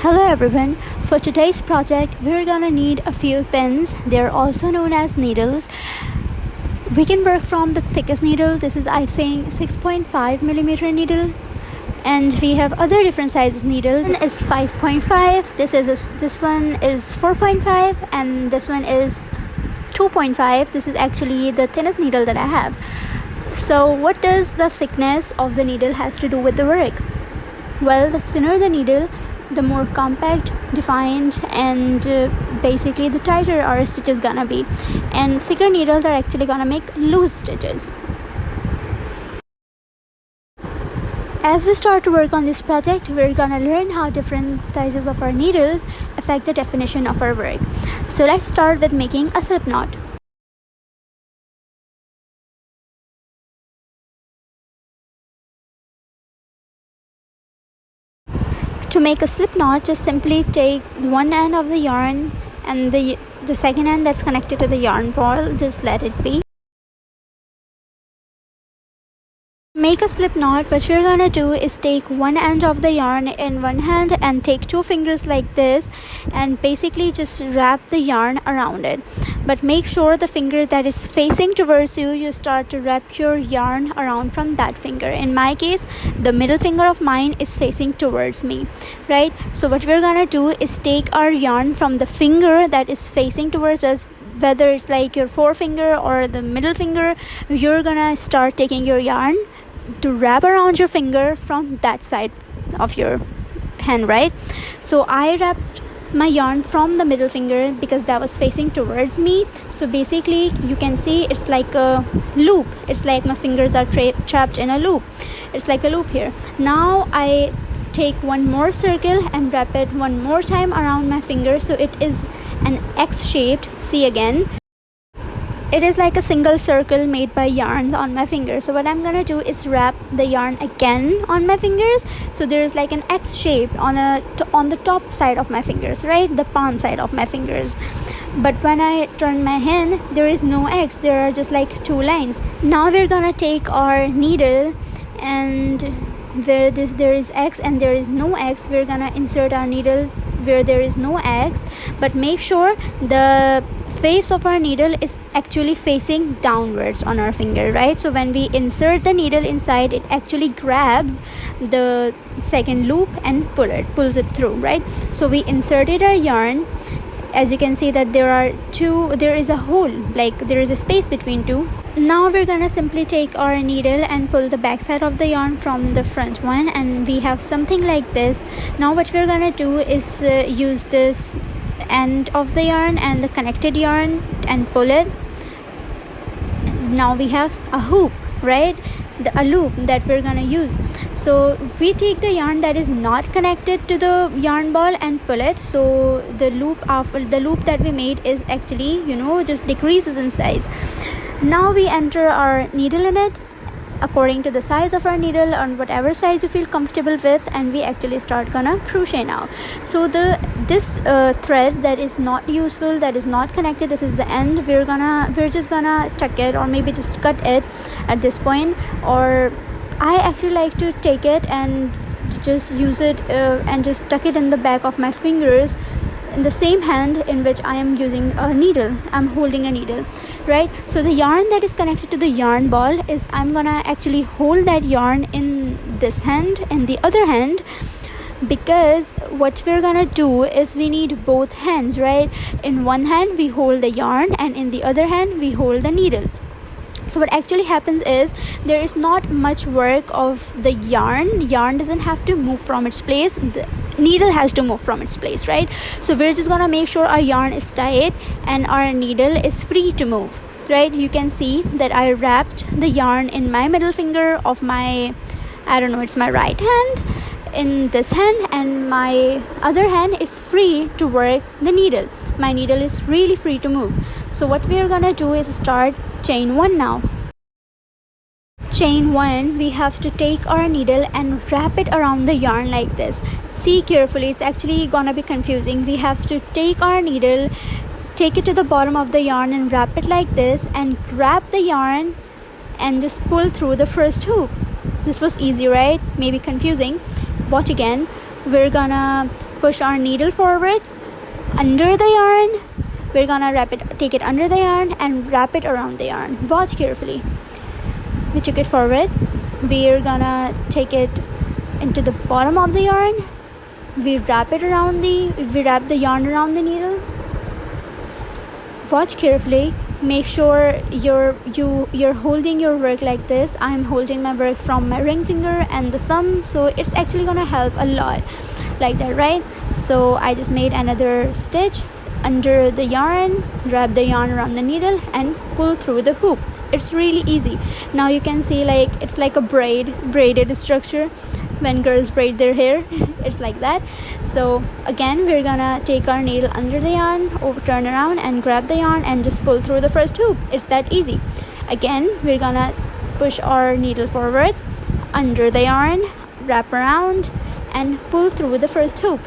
Hello everyone, for today's project we're gonna need a few pins. They're also known as needles. We can work from the thickest needle. This is I think 6.5 millimeter needle, and we have other different sizes needles. One is 5.5, this one is 4.5, and this one is 2.5. This is actually the thinnest needle that I have. So what does the thickness of the needle has to do with the work? Well, the thinner the needle, the more compact, defined, and basically the tighter our stitch is gonna be, and thicker needles are actually gonna make loose stitches. As we start to work on this project, we're gonna learn how different sizes of our needles affect the definition of our work. So let's start with making a slip knot. To make a slip knot, just simply take one end of the yarn and the second end that's connected to the yarn ball, just let it be. Make a slip knot, what we're gonna do is take one end of the yarn in one hand and take two fingers like this and basically just wrap the yarn around it. But make sure the finger that is facing towards you, you start to wrap your yarn around from that finger. In my case, the middle finger of mine is facing towards me, right? So what we're gonna do is take our yarn from the finger that is facing towards us, whether it's like your forefinger or the middle finger. You're gonna start taking your yarn to wrap around your finger from that side of your hand, right? So I wrapped my yarn from the middle finger because that was facing towards me. So basically you can see it's like a loop. It's like my fingers are trapped in a loop. It's like a loop here. Now I take one more circle and wrap it one more time around my finger, so it is an X shaped. See again, it is like a single circle made by yarns on my fingers. So what I'm gonna do is wrap the yarn again on my fingers, so there's like an X shape on the top side of my fingers, right? The palm side of my fingers. But when I turn my hand, there is no X, there are just like two lines. Now we're gonna take our needle, and where there is X and there is no X, we're gonna insert our needle where there is no X, but make sure the face of our needle is actually facing downwards on our finger, right? So when we insert the needle inside, it actually grabs the second loop and pulls it through, right? So we inserted our yarn. As you can see that there is a hole, like there is a space between two. Now we're gonna simply take our needle and pull the back side of the yarn from the front one, and we have something like this. Now what we're gonna do is use this end of the yarn and the connected yarn and pull it. Now we have a hoop, right? A loop that we're gonna use. So we take the yarn that is not connected to the yarn ball and pull it, so the loop that we made is actually, just decreases in size. Now we enter our needle in it according to the size of our needle, on whatever size you feel comfortable with, and we actually start gonna crochet now. So this thread that is not useful, that is not connected, this is the end. We're just gonna tuck it, or maybe just cut it at this point. Or I actually like to take it and just use it and just tuck it in the back of my fingers, in the same hand in which I am using a needle. I'm holding a needle, right? So the yarn that is connected to the yarn ball is, I'm gonna actually hold that yarn in this hand, in the other hand, because what we're gonna do is we need both hands, right? In one hand we hold the yarn, and in the other hand we hold the needle. So what actually happens is, there is not much work of the yarn doesn't have to move from its place, the needle has to move from its place, right? So we're just gonna make sure our yarn is tight and our needle is free to move, right? You can see that I wrapped the yarn in my middle finger of my, it's my right hand, in this hand, and my other hand is free to work the needle. My needle is really free to move. So what we are gonna do is start chain one now. Chain one, we have to take our needle and wrap it around the yarn like this. See carefully, it's actually gonna be confusing. We have to take our needle, take it to the bottom of the yarn and wrap it like this, and grab the yarn and just pull through the first hoop. This was easy, right? Maybe confusing. Watch again. We're gonna push our needle forward under the yarn. We're gonna take it under the yarn and wrap it around the yarn. Watch carefully. We took it forward. We're gonna take it into the bottom of the yarn. We wrap the yarn around the needle. Watch carefully. Make sure you're holding your work like this. I'm holding my work from my ring finger and the thumb, so it's actually gonna help a lot like that, right? So I just made another stitch under the yarn, wrap the yarn around the needle and pull through the hoop. It's really easy. Now you can see like it's like a braided structure when girls braid their hair. It's like that. So again, we're gonna take our needle under the yarn, turn around and grab the yarn and just pull through the first hoop. It's that easy. Again, we're gonna push our needle forward under the yarn, wrap around and pull through the first hoop.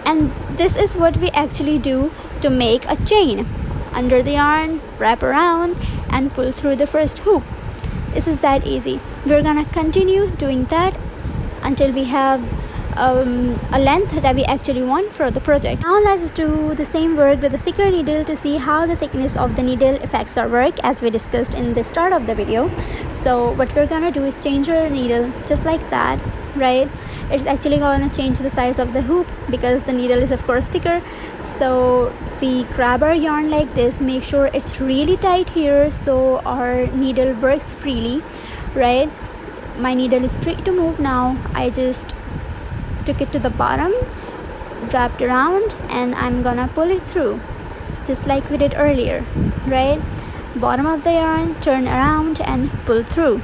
And this is what we actually do to make a chain. Under the yarn, wrap around and pull through the first hoop. This is that easy. We're gonna continue doing that until we have a length that we actually want for the project. Now let's do the same work with a thicker needle to see how the thickness of the needle affects our work, as we discussed in the start of the video. So what we're gonna do is change our needle just like that, right? It's actually gonna change the size of the hoop because the needle is of course thicker. So we grab our yarn like this, make sure it's really tight here so our needle works freely, right? My needle is free to move now. I just took it to the bottom, wrapped around, and I'm gonna pull it through just like we did earlier, right? Bottom of the yarn, turn around and pull through.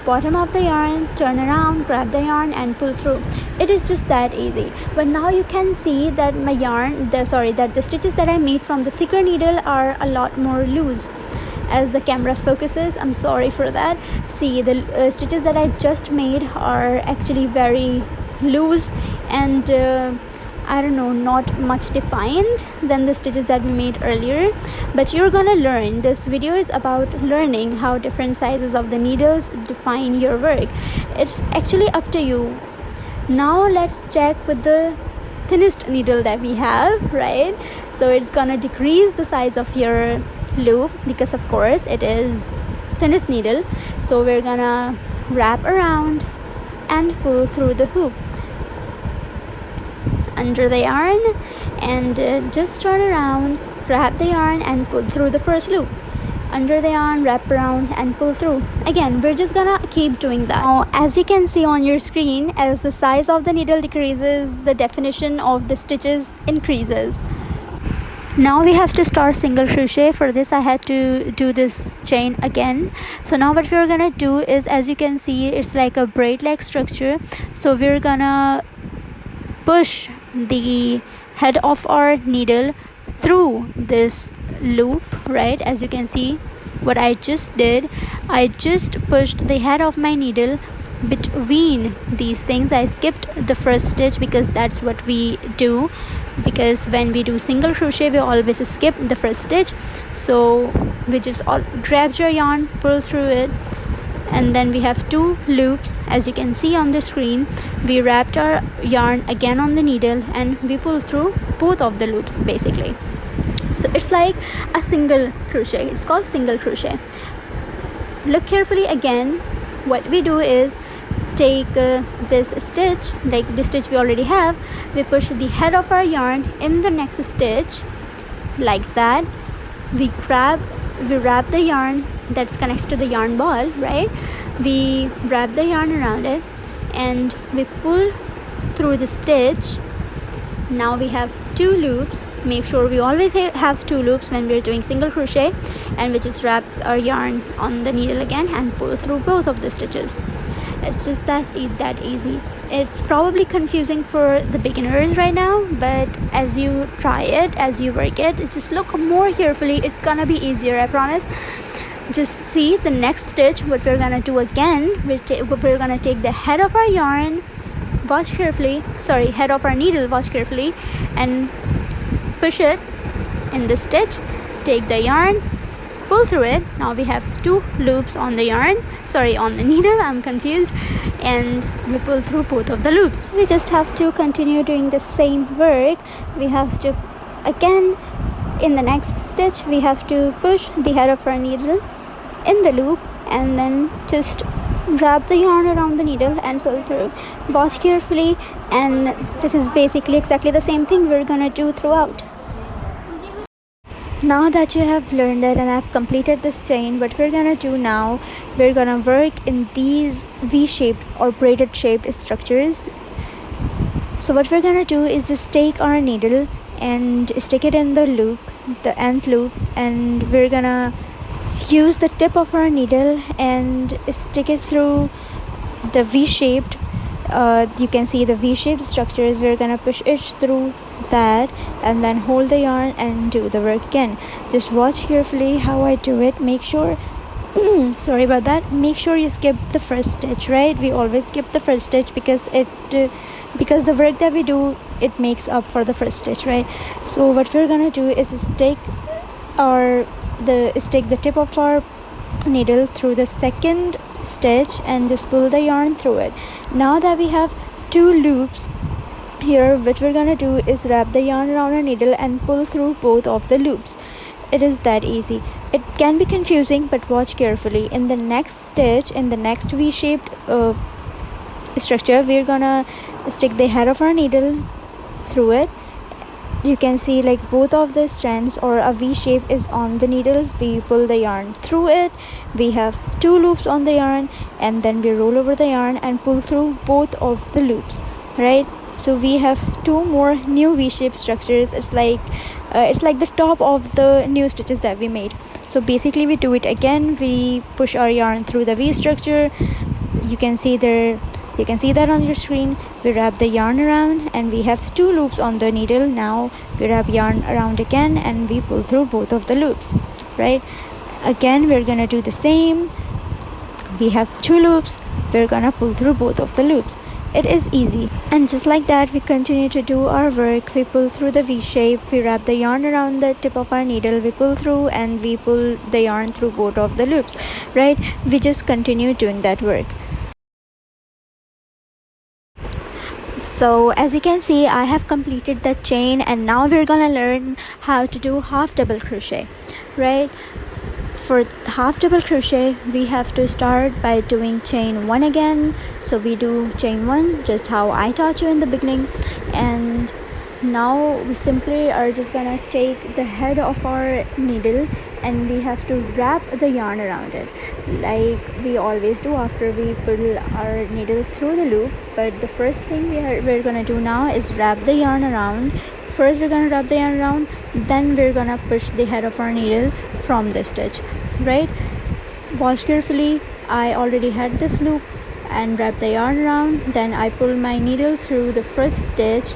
Bottom of the yarn, turn around, grab the yarn and pull through. It is just that easy. But now you can see that the stitches that I made from the thicker needle are a lot more loose. As the camera focuses, I'm sorry for that. See, the stitches that I just made are actually very loose and I don't know, not much defined than the stitches that we made earlier. But you're gonna learn. This video is about learning how different sizes of the needles define your work. It's actually up to you. Now let's check with the thinnest needle that we have, right? So it's gonna decrease the size of your loop because of course it is thinnest needle. So we're gonna wrap around and pull through the hoop under the yarn and just turn around, grab the yarn and pull through the first loop. Under the yarn, wrap around and pull through. Again, we're just gonna keep doing that. Now, as you can see on your screen, as the size of the needle decreases, the definition of the stitches increases. Now we have to start single crochet. For this I had to do this chain again. So now what we're gonna do is, as you can see, it's like a braid like structure. So we're gonna push the head of our needle through this loop, right? As you can see what I just did, I just pushed the head of my needle between these things. I skipped the first stitch because that's what we do, because when we do single crochet we always skip the first stitch. So we just grab your yarn, pull through it, and then we have two loops. As you can see on the screen, we wrapped our yarn again on the needle and we pull through both of the loops basically. So it's like a single crochet. It's called single crochet. Look carefully again. What we do is take this stitch, like the stitch we already have, we push the head of our yarn in the next stitch like that. We wrap the yarn that's connected to the yarn ball, right? We wrap the yarn around it and we pull through the stitch. Now we have two loops. Make sure we always have two loops when we're doing single crochet, and we just wrap our yarn on the needle again and pull through both of the stitches. It's just that easy. It's probably confusing for the beginners right now, but as you try it, as you work it, just look more carefully. It's gonna be easier, I promise. Just see the next stitch. What we're gonna do again, we're gonna take the head of our yarn, head of our needle, watch carefully, and push it in the stitch. Take the yarn, pull through it. Now we have two loops on the yarn, on the needle, I'm confused, and we pull through both of the loops. We just have to continue doing the same work. We have to again, in the next stitch, we have to push the head of our needle in the loop and then just wrap the yarn around the needle and pull through. Watch carefully, and this is basically exactly the same thing we're gonna do throughout. Now that you have learned it and I've completed this chain, what we're gonna do now, we're gonna work in these V-shaped or braided shaped structures. So what we're gonna do is just take our needle and stick it in the loop, the end loop, and we're gonna use the tip of our needle and stick it through the V-shaped, you can see the V-shaped structures. We're gonna push it through that and then hold the yarn and do the work again. Just watch carefully how I do it. Make sure sorry about that, make sure you skip the first stitch, right? We always skip the first stitch because because the work that we do, it makes up for the first stitch, right? So what we're gonna do is stick the tip of our needle through the second stitch and just pull the yarn through it. Now that we have 2 loops here, what we're gonna do is wrap the yarn around our needle and pull through both of the loops. It is that easy. It can be confusing, but watch carefully. In the next stitch, in the next V-shaped structure, we're gonna stick the head of our needle through it. You can see like both of the strands or a V shape is on the needle. We pull the yarn through it. We have 2 loops on the yarn, and then we roll over the yarn and pull through both of the loops, right? So we have 2 more new V-shaped structures. It's like the top of the new stitches that we made. So basically we do it again. We push our yarn through the V structure. You can see that on your screen. We wrap the yarn around and we have 2 loops on the needle. Now we wrap yarn around again and we pull through both of the loops, right? Again, we're gonna do the same. We have 2 loops. We're gonna pull through both of the loops. It is easy, and just like that we continue to do our work. We pull through the V shape, we wrap the yarn around the tip of our needle, we pull through, and we pull the yarn through both of the loops, right? We just continue doing that work. So as you can see, I have completed the chain, and now we're gonna learn how to do half double crochet, right? For half double crochet, we have to start by doing chain 1 again. So we do chain 1 just how I taught you in the beginning, and now we simply are just gonna take the head of our needle and we have to wrap the yarn around it like we always do after we pull our needle through the loop. But the first thing we're gonna do now is wrap the yarn around. First we're gonna wrap the yarn around, then we're gonna push the head of our needle from the stitch, right? Watch carefully. I already had this loop and wrapped the yarn around, then I pulled my needle through the first stitch,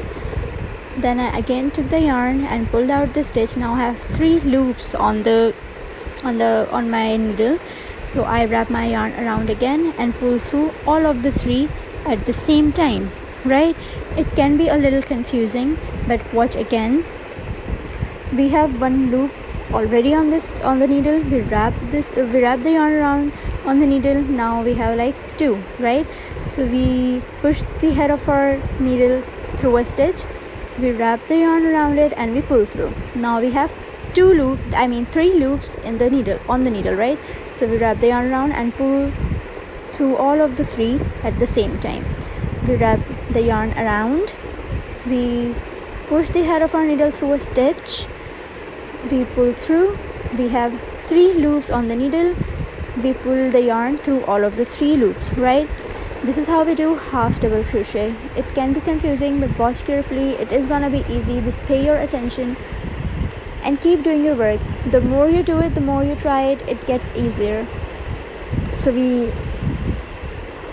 then I again took the yarn and pulled out the stitch. Now I have 3 loops on my needle, so I wrap my yarn around again and pull through all of the 3 at the same time, right? It can be a little confusing, but watch again. We have 1 loop already on the needle. We wrap the yarn around on the needle. Now we have like 2, right? So we push the head of our needle through a stitch, we wrap the yarn around it, and we pull through. Now we have 3 loops on the needle, right? So we wrap the yarn around and pull through all of the 3 at the same time. We wrap the yarn around, we push the head of our needle through a stitch, we pull through. We have 3 loops on the needle. We pull the yarn through all of the 3 loops, right? This is how we do half double crochet. It can be confusing, but watch carefully. It is gonna be easy. Just pay your attention and keep doing your work. The more you do it, the more you try it, it gets easier. So we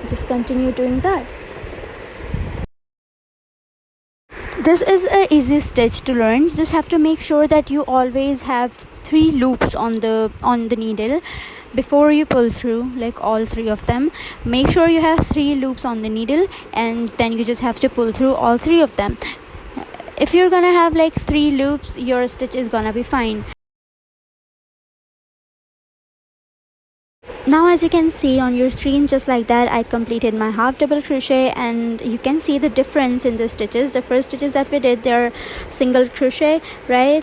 just continue doing that. This is an easy stitch to learn. Just have to make sure that you always have 3 loops on the needle before you pull through, like all 3 of them. Make sure you have 3 loops on the needle, and then you just have to pull through all 3 of them. If you're gonna have like 3 loops, your stitch is gonna be fine. Now as you can see on your screen, just like that, I completed my half double crochet, and you can see the difference in the stitches. The first stitches that we did, they're single crochet, right?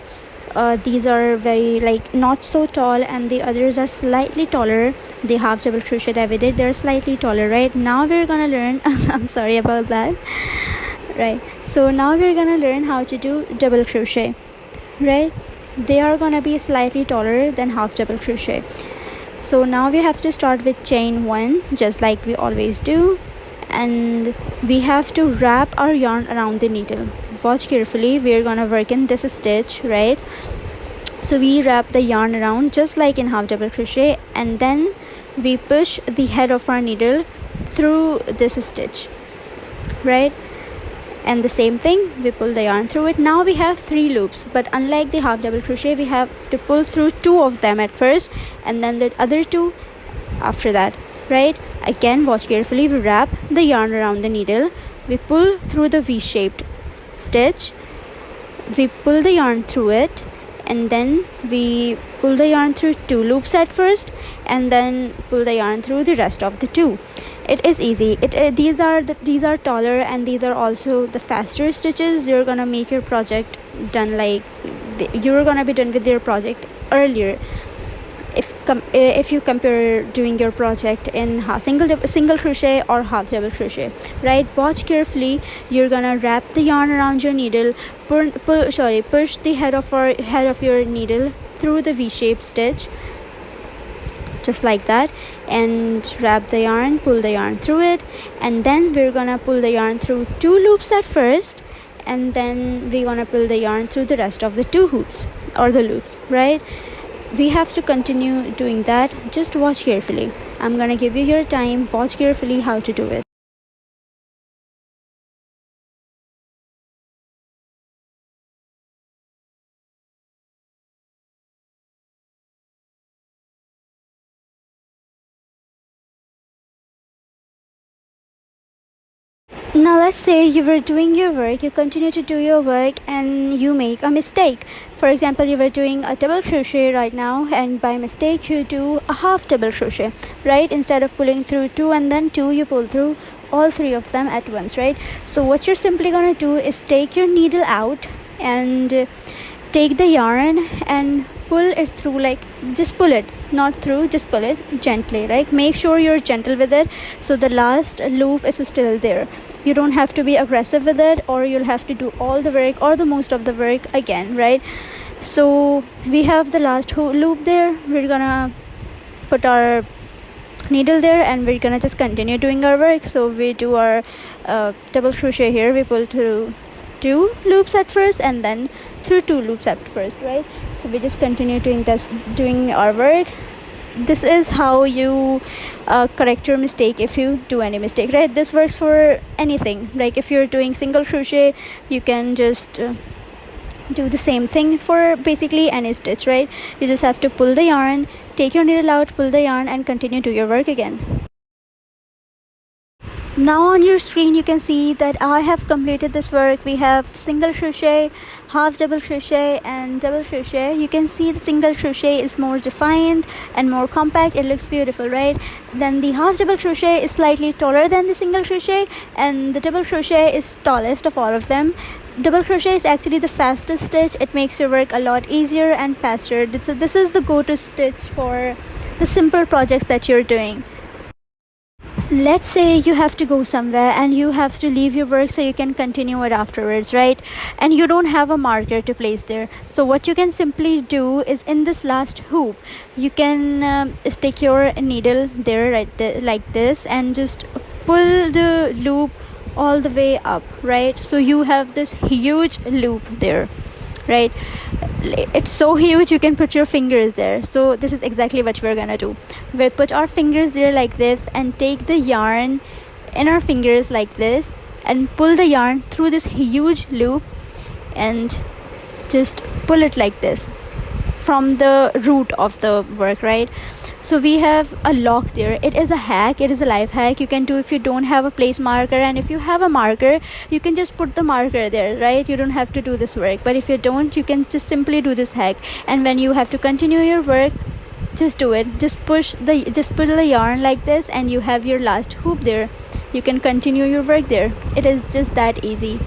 These are very like not so tall, and the others are slightly taller. The half double crochet that we did, they're slightly taller, right? Now we're gonna learn I'm sorry about that, right? So now we're gonna learn how to do double crochet, right? They are gonna be slightly taller than half double crochet. So now we have to start with chain 1, just like we always do, and we have to wrap our yarn around the needle. Watch carefully, we're gonna work in this stitch, right? So we wrap the yarn around just like in half double crochet, and then we push the head of our needle through this stitch, right? And the same thing, we pull the yarn through it. Now we have 3 loops, but unlike the half double crochet, we have to pull through 2 of them at first, and then the other 2 after that, right? Again, watch carefully, we wrap the yarn around the needle, we pull through the V-shaped stitch, we pull the yarn through it, and then we pull the yarn through 2 loops at first, and then pull the yarn through the rest of the 2. It is easy. These are taller, and these are also the faster stitches. You're gonna make your project done, like you're gonna be done with your project earlier if you compare doing your project in single crochet or half double crochet, right? Watch carefully, you're gonna wrap the yarn around your needle, push the head of your needle through the V-shaped stitch, just like that, and wrap the yarn, pull the yarn through it, and then we're gonna pull the yarn through 2 loops at first, and then we're gonna pull the yarn through the rest of the 2 hoops or the loops, right? We have to continue doing that. Just watch carefully. I'm gonna give you your time. Watch carefully how to do it. Now let's say you were doing your work, you continue to do your work, and you make a mistake. For example, you were doing a double crochet right now, and by mistake you do a half double crochet, right? Instead of pulling through 2 and then 2, you pull through all 3 of them at once, right? So what you're simply gonna do is take your needle out and take the yarn and pull it through, like just pull it, not through, just pull it gently, right? Make sure you're gentle with it, so the last loop is still there. You don't have to be aggressive with it, or you'll have to do all the work or the most of the work again, right? So we have the last loop there. We're gonna put our needle there, and we're gonna just continue doing our work. So we do our double crochet here, we pull through 2 loops at first, and then through 2 loops at first, right? So we just continue doing our work. This is how you correct your mistake if you do any mistake, right? This works for anything. Like if you're doing single crochet, you can just do the same thing for basically any stitch, right? You just have to pull the yarn, take your needle out, pull the yarn, and continue to your work again. Now on your screen you can see that I have completed this work. We have single crochet, half double crochet, and double crochet. You can see the single crochet is more defined and more compact. It looks beautiful, right? Then the half double crochet is slightly taller than the single crochet, and the double crochet is tallest of all of them. Double crochet is actually the fastest stitch. It makes your work a lot easier and faster. This is the go-to stitch for the simple projects that you're doing. Let's say you have to go somewhere and you have to leave your work so you can continue it afterwards, right? And you don't have a marker to place there. So what you can simply do is in this last hoop, you can stick your needle there, right there, like this, and just pull the loop all the way up, right? So you have this huge loop there, right? It's so huge you can put your fingers there. So this is exactly what we're gonna do. We'll put our fingers there like this and take the yarn in our fingers like this and pull the yarn through this huge loop and just pull it like this from the root of the work, right? So we have a lock there. It is a hack, it is a life hack you can do if you don't have a place marker, and if you have a marker you can just put the marker there, right? You don't have to do this work. But if you don't, you can just simply do this hack, and when you have to continue your work, just do it. Just pull the yarn like this and you have your last hoop there. You can continue your work there. It is just that easy.